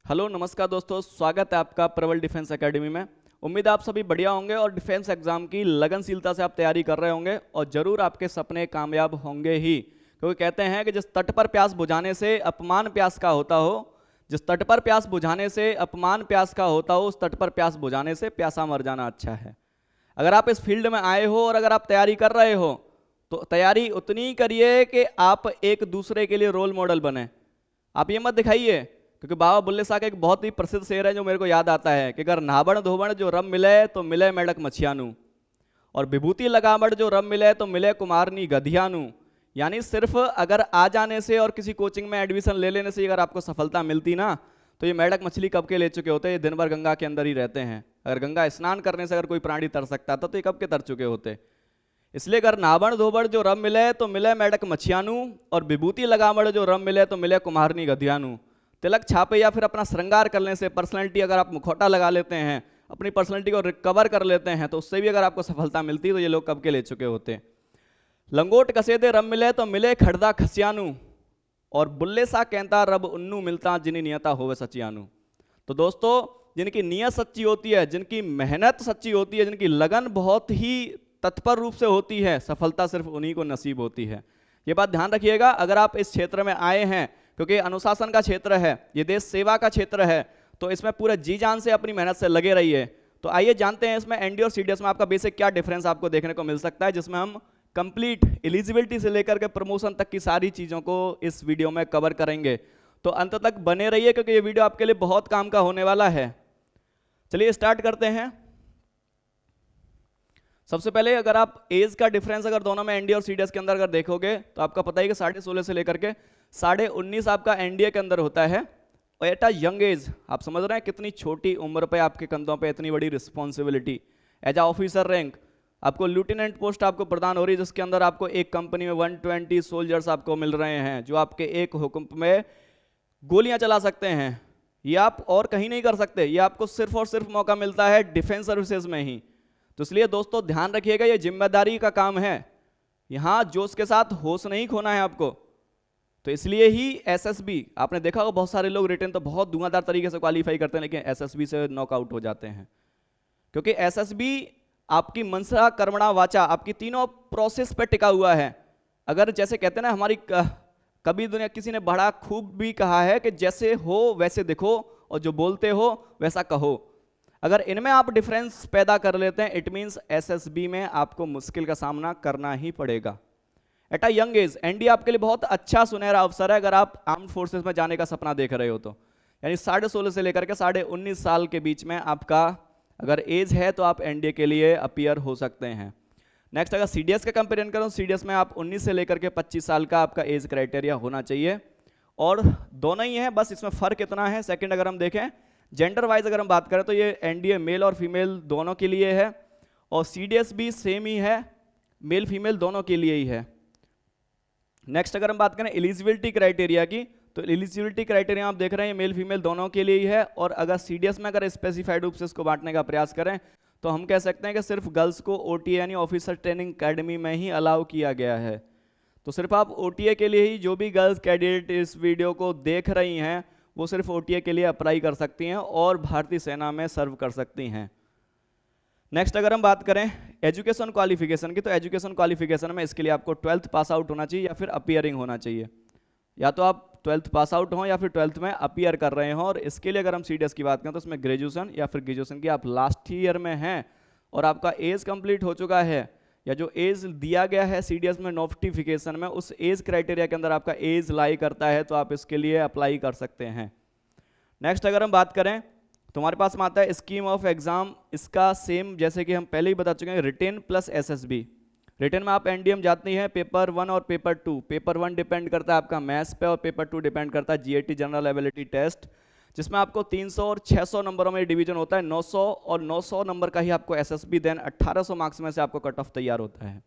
Hello नमस्कार दोस्तों, स्वागत है आपका प्रबल डिफेंस एकेडमी में। उम्मीद है आप सभी बढ़िया होंगे और डिफेंस एग्जाम की लगनशीलता से आप तैयारी कर रहे होंगे और जरूर आपके सपने कामयाब होंगे ही, क्योंकि कहते हैं कि जिस तट पर प्यास बुझाने से अपमान प्यास का होता हो, जिस तट पर प्यास बुझाने से अपमान प्यास का होता हो, उस तट पर प्यास बुझाने से प्यासा मर जाना अच्छा है। अगर आप इस फील्ड में आए हो और अगर आप तैयारी कर रहे हो तो तैयारी उतनी ही करिए कि आप एक दूसरे के लिए रोल मॉडल बने। आप ये मत दिखाइए, क्योंकि बाबा बुल्ले शाह का एक बहुत ही प्रसिद्ध शेर है जो मेरे को याद आता है कि अगर नाबण धोबण जो रब मिले तो मिले मेढक मछियानू, और विभूति लगावड़ जो रब मिले तो मिले कुमारनी गधियानू। यानी सिर्फ अगर आ जाने से और किसी कोचिंग में एडमिशन ले लेने से अगर आपको सफलता मिलती ना, तो ये मेढक मछली कब के ले चुके होते, ये दिन भर गंगा के अंदर ही रहते हैं। अगर गंगा स्नान करने से अगर कोई प्राणी तर सकता था तो ये कब के तर चुके होते। इसलिए अगर नाबण धोबड़ जो रब मिले तो मिले मेढक मछियानू, और विभूति लगावड़ जो रब मिले तो मिले कुम्हारनी गधियानू। तिलक छापे या फिर अपना श्रृंगार करने से, पर्सनैलिटी अगर आप मुखौटा लगा लेते हैं, अपनी पर्सनैलिटी को रिकवर कर लेते हैं, तो उससे भी अगर आपको सफलता मिलती है तो ये लोग कब के ले चुके होते। लंगोट कसेदे रब मिले तो मिले खड़दा खसियानू, और बुल्ले सा कहता रब उन्नू मिलता जिनी नियता होवे सचियानू। तो दोस्तों, जिनकी नियत सच्ची होती है, जिनकी मेहनत सच्ची होती है, जिनकी लगन बहुत ही तत्पर रूप से होती है, सफलता सिर्फ उन्हीं को नसीब होती है। ये बात ध्यान रखिएगा। अगर आप इस क्षेत्र में आए हैं, क्योंकि अनुशासन का क्षेत्र है, ये देश सेवा का क्षेत्र है, तो इसमें पूरे जी जान से अपनी मेहनत से लगे रहिए। तो आइए जानते हैं इसमें एनडी और सीडीएस में आपका बेसिक क्या डिफरेंस आपको देखने को मिल सकता है, जिसमें हम कंप्लीट एलिजिबिलिटी से लेकर के प्रमोशन तक की सारी चीजों को इस वीडियो में कवर करेंगे। तो अंत तक बने रहिए, क्योंकि ये वीडियो आपके लिए बहुत काम का होने वाला है। चलिए स्टार्ट करते हैं। सबसे पहले अगर आप एज का डिफरेंस अगर दोनों में एनडीए और सीडीएस के अंदर अगर देखोगे तो आपका पता ही कि 16.5 से लेकर के 19.5 आपका एनडीए के अंदर होता है। और एट अ यंग एज, आप समझ रहे हैं कितनी छोटी उम्र पे आपके कंधों पे इतनी बड़ी responsibility. As a officer rank आपको लेफ्टिनेंट पोस्ट आपको प्रदान हो रही है, जिसके अंदर आपको एक कंपनी में 120 सोल्जर्स आपको मिल रहे हैं, जो आपके एक हुक्म में गोलियां चला सकते हैं। ये आप और कहीं नहीं कर सकते, ये आपको सिर्फ और सिर्फ मौका मिलता है डिफेंस सर्विसेज में ही। तो इसलिए दोस्तों ध्यान रखिएगा, ये जिम्मेदारी का काम है। यहां जोश के साथ होश नहीं खोना है आपको। तो इसलिए ही एसएसबी, आपने देखा होगा बहुत सारे लोग रिटर्न तो बहुत धुआंधार तरीके से क्वालिफाई करते हैं, लेकिन एसएसबी से नॉकआउट हो जाते हैं। क्योंकि एसएसबी आपकी मनसा कर्मणा वाचा, आपकी तीनों प्रोसेस पे टिका हुआ है। अगर जैसे कहते हैं ना, हमारी कभी दुनिया किसी ने बड़ा खूब भी कहा है कि जैसे हो वैसे दिखो और जो बोलते हो वैसा कहो। अगर इनमें आप डिफरेंस पैदा कर लेते हैं, इट मींस एसएसबी में आपको मुश्किल का सामना करना ही पड़ेगा। At a young age and आपके लिए बहुत अच्छा सुनहरा अवसर है, अगर आप आर्म्ड फोर्सेस में जाने का सपना देख रहे हो तो। यानी 16.5 से लेकर के 19.5 साल के बीच में आपका अगर एज है तो आप एनडीए के लिए अपीयर हो सकते हैं। नेक्स्ट अगर सीडीएस का कंपेरिजन करूं, सीडीएस में आप 19 से लेकर के 25 साल का आपका एज क्राइटेरिया होना चाहिए, और दोनों ही है, बस इसमें फर्क इतना है। सेकंड अगर हम देखें जेंडर वाइज अगर हम बात करें तो ये एनडीए मेल और फीमेल दोनों के लिए है, और सीडीएस भी सेम ही है, मेल फीमेल दोनों के लिए ही है। नेक्स्ट अगर हम बात करें एलिजिबिलिटी क्राइटेरिया की, तो एलिजिबिलिटी क्राइटेरिया आप देख रहे हैं मेल फीमेल दोनों के लिए ही है। और अगर सीडीएस में अगर स्पेसिफाइड रूप से इसको बांटने का प्रयास करें तो हम कह सकते हैं कि सिर्फ गर्ल्स को ओटीए यानी ऑफिसर ट्रेनिंग अकेडमी में ही अलाउ किया गया है। तो सिर्फ आप ओटीए के लिए ही, जो भी गर्ल्स कैडेट इस वीडियो को देख रही हैं, वो सिर्फ ओटीए के लिए अप्लाई कर सकती हैं और भारतीय सेना में सर्व कर सकती हैं। नेक्स्ट अगर हम बात करें एजुकेशन क्वालिफिकेशन की, तो एजुकेशन क्वालिफिकेशन में इसके लिए आपको 12th पास आउट होना चाहिए या फिर अपीयरिंग होना चाहिए। या तो आप 12th पास आउट हों या फिर 12th में अपीयर कर रहे हों। और इसके लिए अगर हम सीडीएस की बात करें तो इसमें ग्रेजुएशन या फिर ग्रेजुएशन की आप लास्ट ईयर में हैं और आपका एज कंप्लीट हो चुका है, या जो एज दिया गया है सीडीएस में नोटिफिकेशन में, उस एज क्राइटेरिया के अंदर आपका एज लाई करता है, तो आप इसके लिए अप्लाई कर सकते हैं। नेक्स्ट अगर हम बात करें तो हमारे पास में आता है स्कीम ऑफ एग्जाम। इसका सेम जैसे कि हम पहले ही बता चुके हैं, रिटेन प्लस एसएसबी। रिटेन में आप एनडीएम जाती हैं पेपर 1 और पेपर 2। पेपर 1 डिपेंड करता है आपका मैथ्स पे और पेपर 2 डिपेंड करता है जीएटी जनरल एबिलिटी टेस्ट, जिसमें आपको 300 और 600 नंबरों में डिवीजन होता है। 900 और 900 नंबर का ही आपको एसएसबी, देन 1800 मार्क्स में से आपको कट ऑफ तैयार होता है।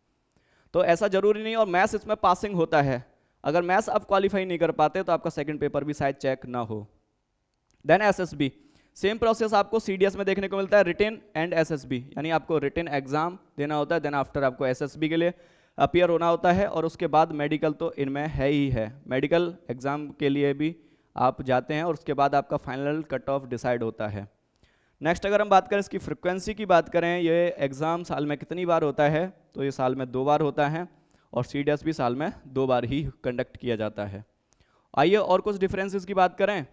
तो ऐसा जरूरी नहीं, और मैथ्स इसमें पासिंग होता है। अगर मैथ्स आप क्वालिफाई नहीं कर पाते तो आपका सेकंड पेपर भी शायद चेक ना हो। देन एसएसबी, सेम प्रोसेस आपको सीडीएस में देखने को मिलता है, रिटेन एंड एसएसबी। यानी आपको रिटेन एग्जाम देना होता है, देन आफ्टर आपको एसएसबी के लिए अपीयर होना होता है, और उसके बाद मेडिकल तो इनमें है ही है। मेडिकल एग्जाम के लिए भी आप जाते हैं और उसके बाद आपका फाइनल कट ऑफ डिसाइड होता है। नेक्स्ट अगर हम बात करें इसकी फ्रिक्वेंसी की बात करें, ये एग्ज़ाम साल में कितनी बार होता है, तो ये साल में 2 बार होता है और CDS भी साल में 2 बार ही कंडक्ट किया जाता है। आइए और कुछ डिफरेंसेस की बात करें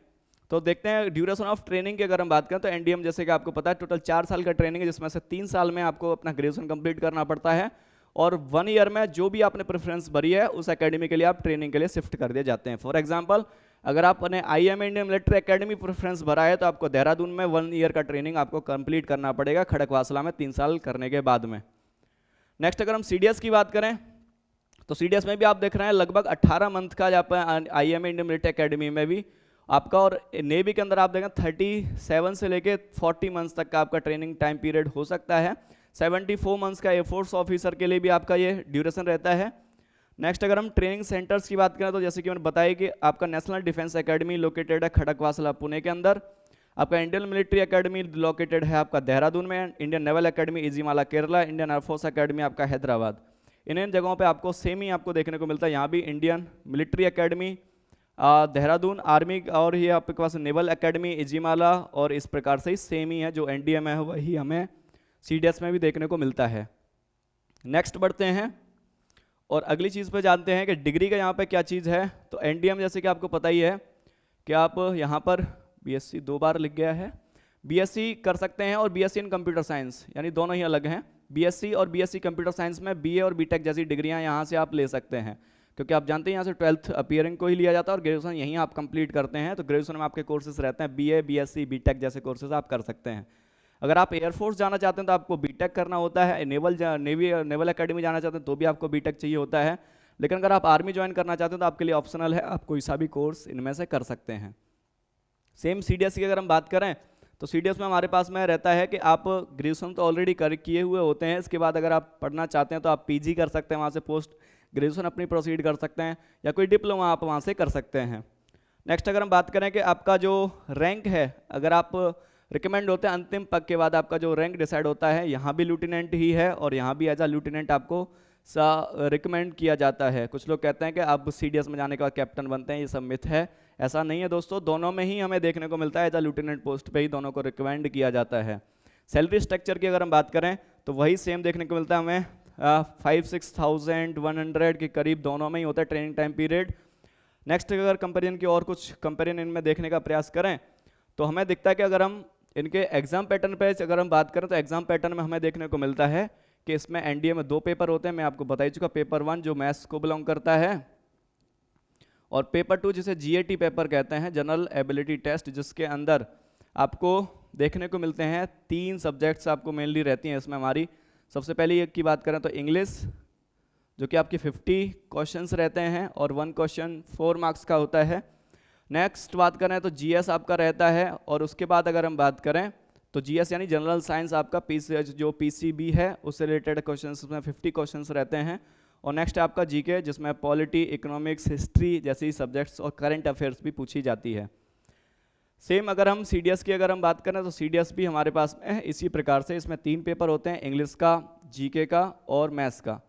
तो देखते हैं ड्यूरेशन ऑफ ट्रेनिंग की अगर हम बात करें तो NDM जैसे कि आपको पता है टोटल 4 साल का ट्रेनिंग है, जिसमें से 3 साल में आपको अपना ग्रेजुएशन कंप्लीट करना पड़ता है और 1 ईयर में जो भी आपने प्रेफरेंस भरी है उस एकेडमी के लिए आप ट्रेनिंग के लिए शिफ्ट कर दिए जाते हैं। फॉर एग्जाम्पल अगर आपने IIM Indian military academy preference भरा है तो आपको देहरादून में 1 ईयर का ट्रेनिंग आपको कंप्लीट करना पड़ेगा, खड़गवासला में 3 साल करने के बाद में। नेक्स्ट अगर हम CDS की बात करें तो CDS में भी आप देख रहे हैं लगभग 18 मंथ का यहाँ पर IIM इंडियन मिलिट्री एकेडमी में भी आपका, और नेवी के अंदर आप देखें 37 से लेके 40 मंथ्स तक का आपका ट्रेनिंग टाइम पीरियड हो सकता है। 74 मंथ्स का एयरफोर्स ऑफिसर के लिए भी आपका ये ड्यूरेशन रहता है। नेक्स्ट अगर हम ट्रेनिंग सेंटर्स की बात करें तो जैसे कि मैंने बताया कि आपका नेशनल डिफेंस एकेडमी लोकेटेड है खड़गवासला पुणे के अंदर, आपका इंडियन मिलिट्री एकेडमी लोकेटेड है आपका देहरादून में, Indian naval academy Ezhimala Kerala, Indian air force academy आपका हैदराबाद। इन जगहों पे आपको सेम ही आपको देखने को मिलता है। यहाँ भी Indian military academy Dehradun army और ये आपके पास नेवल एकेडमी इजीमाला, और इस प्रकार से ही सेम ही है जो NDA में है वही हमें CDS में भी देखने को मिलता है। नेक्स्ट बढ़ते हैं और अगली चीज़ पे जानते हैं कि डिग्री का यहाँ पे क्या चीज़ है। तो NDM जैसे कि आपको पता ही है कि आप यहाँ पर BSc 2 बार लिख गया है, BSc कर सकते हैं और BSc इन कंप्यूटर साइंस, यानी दोनों ही अलग हैं। BSc और BSc कंप्यूटर साइंस में BA और BTech जैसी डिग्रियाँ यहाँ से आप ले सकते हैं, क्योंकि आप जानते हैं यहाँ से 12th अपीयरिंग को ही लिया जाता है और ग्रेजुएशन यहीं आप कंप्लीट करते हैं। तो ग्रेजुएशन में आपके कोर्सेज रहते हैं BA, BSc, BTech जैसे कोर्सेज आप कर सकते हैं। अगर आप एयरफोर्स जाना चाहते हैं तो आपको BTech करना होता है, नेवल एकेडमी जाना चाहते हैं तो भी आपको BTech चाहिए होता है, लेकिन अगर आप आर्मी ज्वाइन करना चाहते हैं तो आपके लिए ऑप्शनल है, आप कोई सा भी कोर्स इनमें से कर सकते हैं। सेम CDS की अगर हम बात करें तो CDS में हमारे पास में रहता है कि आप ग्रेजुएशन तो ऑलरेडी किए हुए होते हैं, इसके बाद अगर आप पढ़ना चाहते हैं तो आप PG कर सकते हैं, वहाँ से पोस्ट ग्रेजुएशन अपनी प्रोसीड कर सकते हैं, या कोई डिप्लोमा आप वहाँ से कर सकते हैं। नेक्स्ट अगर हम बात करें कि आपका जो रैंक है, अगर आप रिकमेंड होते हैं अंतिम पग के बाद आपका जो रैंक डिसाइड होता है, यहाँ भी लेफ्टिनेंट ही है और यहाँ भी एज अ लेफ्टिनेंट आपको रिकमेंड किया जाता है। कुछ लोग कहते हैं कि आप CDS में जाने के बाद कैप्टन बनते हैं, ये सब मिथ है, ऐसा नहीं है दोस्तों, दोनों में ही हमें देखने को मिलता है, एज अ लेफ्टिनेंट पोस्ट पे ही दोनों को रिकमेंड किया जाता है। सैलरी स्ट्रक्चर की अगर हम बात करें तो वही सेम देखने को मिलता है हमें, 5-6,100 के करीब दोनों में ही होता है ट्रेनिंग टाइम पीरियड। नेक्स्ट अगर कंपेरिजन की और कुछ कंपेरिजन इनमें देखने का प्रयास करें तो हमें दिखता है कि अगर हम इनके एग्जाम पैटर्न पे अगर हम बात करें तो एग्जाम पैटर्न में हमें देखने को मिलता है कि इसमें NDA में 2 पेपर होते हैं, मैं आपको बता ही चुका, पेपर 1 जो मैथ्स को बिलोंग करता है और पेपर 2 जिसे GAT पेपर कहते हैं, जनरल एबिलिटी टेस्ट, जिसके अंदर आपको देखने को मिलते हैं 3 सब्जेक्ट्स आपको मेनली रहती हैं इसमें हमारी। सबसे पहले एक की बात करें तो इंग्लिश, जो कि आपकी 50 क्वेश्चंस रहते हैं और 1 क्वेश्चन 4 मार्क्स का होता है। नेक्स्ट बात करें तो GS आपका रहता है, और उसके बाद अगर हम बात करें तो GS यानी जनरल साइंस आपका जो PCB है उससे रिलेटेड क्वेश्चंस में 50 क्वेश्चंस रहते हैं। और नेक्स्ट आपका GK जिसमें पॉलिटी, इकोनॉमिक्स, हिस्ट्री जैसी सब्जेक्ट्स और करंट अफेयर्स भी पूछी जाती है। सेम अगर हम CDS की अगर हम बात करें तो CDS भी हमारे पास में इसी प्रकार से, इसमें 3 पेपर होते हैं, इंग्लिश का, GK का और मैथ्स का।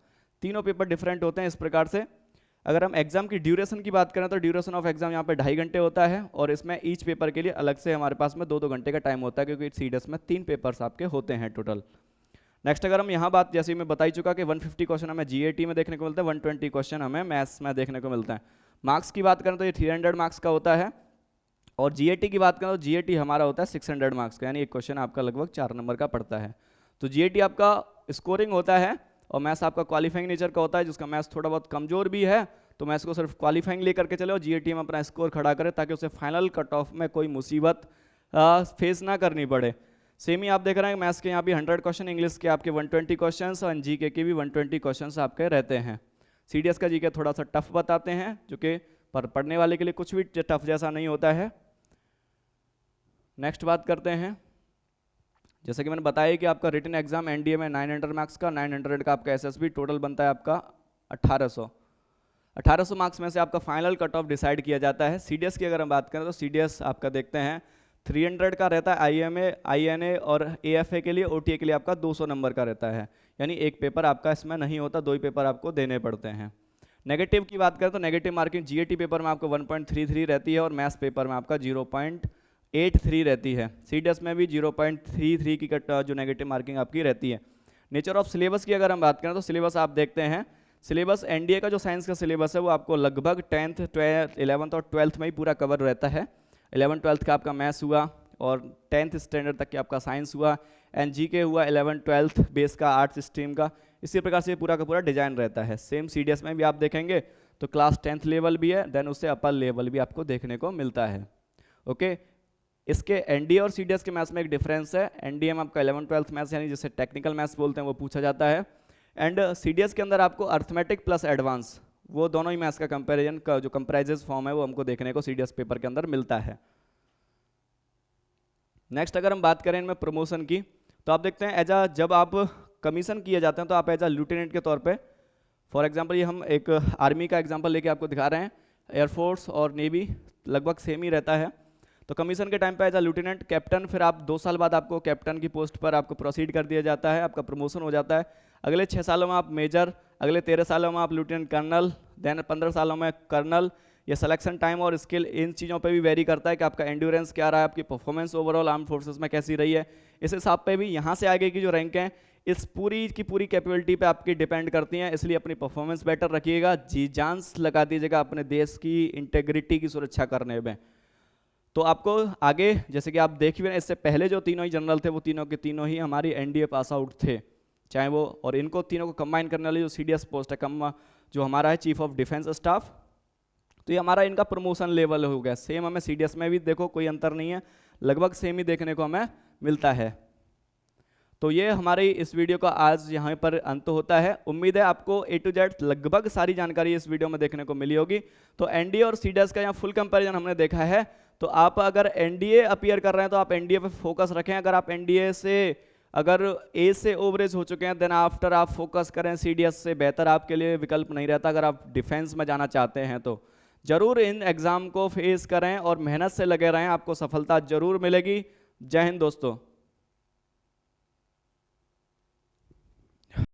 तीनों पेपर डिफरेंट होते हैं इस प्रकार से। अगर हम एग्जाम की ड्यूरेशन की बात करें तो ड्यूरेशन ऑफ एग्जाम यहाँ पे 2.5 घंटे होता है और इसमें ईच पेपर के लिए अलग से हमारे पास में 2-2 घंटे का टाइम होता है, क्योंकि CDS में 3 पेपर्स आपके होते हैं टोटल। नेक्स्ट अगर हम यहाँ बात, जैसे मैं बता ही चुका कि 150 क्वेश्चन हमें GAT में देखने को मिलता है, 120 क्वेश्चन हमें मैथ्स में देखने को मिलता है। मार्क्स की बात करें तो ये 300 मार्क्स का होता है, और GAT की बात करें तो GAT हमारा होता है 600 मार्क्स का, यानी एक क्वेश्चन आपका लगभग 4 नंबर का पड़ता है। तो GAT आपका स्कोरिंग होता है और मैथ्स आपका क्वालिफाइंग नेचर का होता है, जिसका मैथ्स थोड़ा बहुत कमजोर भी है तो मैथ्स को सिर्फ क्वालिफाइंग लेकर के चले और GAT में अपना स्कोर खड़ा करे, ताकि उसे फाइनल कट ऑफ में कोई मुसीबत फेस ना करनी पड़े। सेम ही आप देख रहे हैं मैथ्स के यहाँ भी 100 क्वेश्चन, इंग्लिश के आपके 120 क्वेश्चन और GK के भी 120 क्वेश्चन आपके रहते हैं। CDS का GK थोड़ा सा टफ बताते हैं, जो कि पर पढ़ने वाले के लिए कुछ भी टफ जैसा नहीं होता है। नेक्स्ट बात करते हैं, जैसे कि मैंने बताया कि आपका रिटन एग्जाम NDA में 900 मार्क्स का, 900 का आपका SSB टोटल बनता है आपका 1800 मार्क्स में से आपका फाइनल कट ऑफ डिसाइड किया जाता है। CDS की अगर हम बात करें तो CDS आपका देखते हैं 300 का रहता है IMA, INA और AFA के लिए, OTA के लिए आपका 200 नंबर का रहता है, यानी एक पेपर आपका इसमें नहीं होता, 2 ही पेपर आपको देने पड़ते हैं। नेगेटिव की बात करें तो नेगेटिव मार्किंग जीएटी पेपर में आपको 1.33 रहती है और मैथ्स पेपर में आपका 0.83 रहती है। सीडीएस में भी 0.33 की जो नेगेटिव मार्किंग आपकी रहती है। नेचर ऑफ सिलेबस की अगर हम बात करें तो सिलेबस आप देखते हैं, सिलेबस एनडीए का जो साइंस का सिलेबस है वो आपको लगभग 10th 11th और 12th में ही पूरा कवर रहता है। 11th 12th का आपका मैथ्स हुआ और 10th स्टैंडर्ड तक की आपका साइंस हुआ, एंड जीके हुआ 11th 12th बेस का आर्ट्स स्ट्रीम का। इसी प्रकार से पूरा का पूरा डिजाइन रहता है। सेम सीडीएस में भी आप देखेंगे तो क्लास 10th लेवल भी है, देन उससे अपर लेवल भी आपको देखने को मिलता है। ओके, इसके एनडीए और सीडीएस के मैथ्स में एक डिफरेंस है। एनडीए में आपका 11th 12th मैथ्स यानी जिसे टेक्निकल मैथ्स बोलते हैं वो पूछा जाता है, एंड सीडीएस के अंदर आपको अर्थमेटिक प्लस एडवांस, वो दोनों ही मैथ्स का कंपैरिजन का जो कंप्राइजेस फॉर्म है वो हमको देखने को सीडीएस पेपर के अंदर मिलता है। नेक्स्ट अगर हम बात करें इनमें प्रमोशन की तो आप देखते हैं जब आप कमीशन किए जाते हैं तो आप लेफ्टिनेंट के तौर पे, फॉर एग्जांपल ये हम एक आर्मी का एग्जांपल लेके आपको दिखा रहे हैं, एयरफोर्स और नेवी लगभग सेम ही रहता है। तो कमीशन के टाइम पे लेफ्टिनेंट कैप्टन, फिर आप 2 साल बाद आपको कैप्टन की पोस्ट पर आपको प्रोसीड कर दिया जाता है, आपका प्रमोशन हो जाता है। अगले 6 सालों में आप मेजर, अगले 13 सालों में आप लेफ्टिनेंट कर्नल, देन 15 सालों में कर्नल। ये सिलेक्शन टाइम और स्किल इन चीज़ों पे भी वेरी करता है कि आपका एंड्योरेंस क्या रहा है, आपकी परफॉर्मेंस ओवरऑल आर्म फोर्सेस में कैसी रही है। इस हिसाब पे भी यहाँ से आगे की जो रैंक है इस पूरी की पूरी कैपेबिलिटी पे आपकी डिपेंड करती हैं, इसलिए अपनी परफॉर्मेंस बेटर रखिएगा, जी जान लगा दीजिएगा अपने देश की इंटेग्रिटी की सुरक्षा करने में। तो आपको आगे जैसे कि आप देखिए इससे पहले जो तीनों ही जनरल थे वो तीनों के तीनों ही हमारी एनडीए पास आउट थे, चाहे वो, और इनको तीनों को कंबाइन करने वाली जो सीडीएस पोस्ट है जो हमारा है चीफ ऑफ डिफेंस स्टाफ, तो ये हमारा इनका प्रमोशन लेवल हो गया। सेम हमें सीडीएस में भी देखो कोई अंतर नहीं है, लगभग सेम ही देखने को हमें मिलता है। तो ये हमारी इस वीडियो का आज यहाँ पर अंत होता है। उम्मीद है आपको A to Z लगभग सारी जानकारी इस वीडियो में देखने को मिली होगी। तो एनडीए और सीडीएस का यहाँ फुल कंपैरिजन हमने देखा है। तो आप अगर एनडीए अपीयर कर रहे हैं तो आप एनडीए पे फोकस रखें, अगर आप एनडीए से अगर ए से ओवरेज हो चुके हैं देन आफ्टर आप फोकस करें सीडीएस से, बेहतर आपके लिए विकल्प नहीं रहता। अगर आप डिफेंस में जाना चाहते हैं तो जरूर इन एग्जाम को फेस करें और मेहनत से लगे रहें, आपको सफलता जरूर मिलेगी। जय हिंद दोस्तों।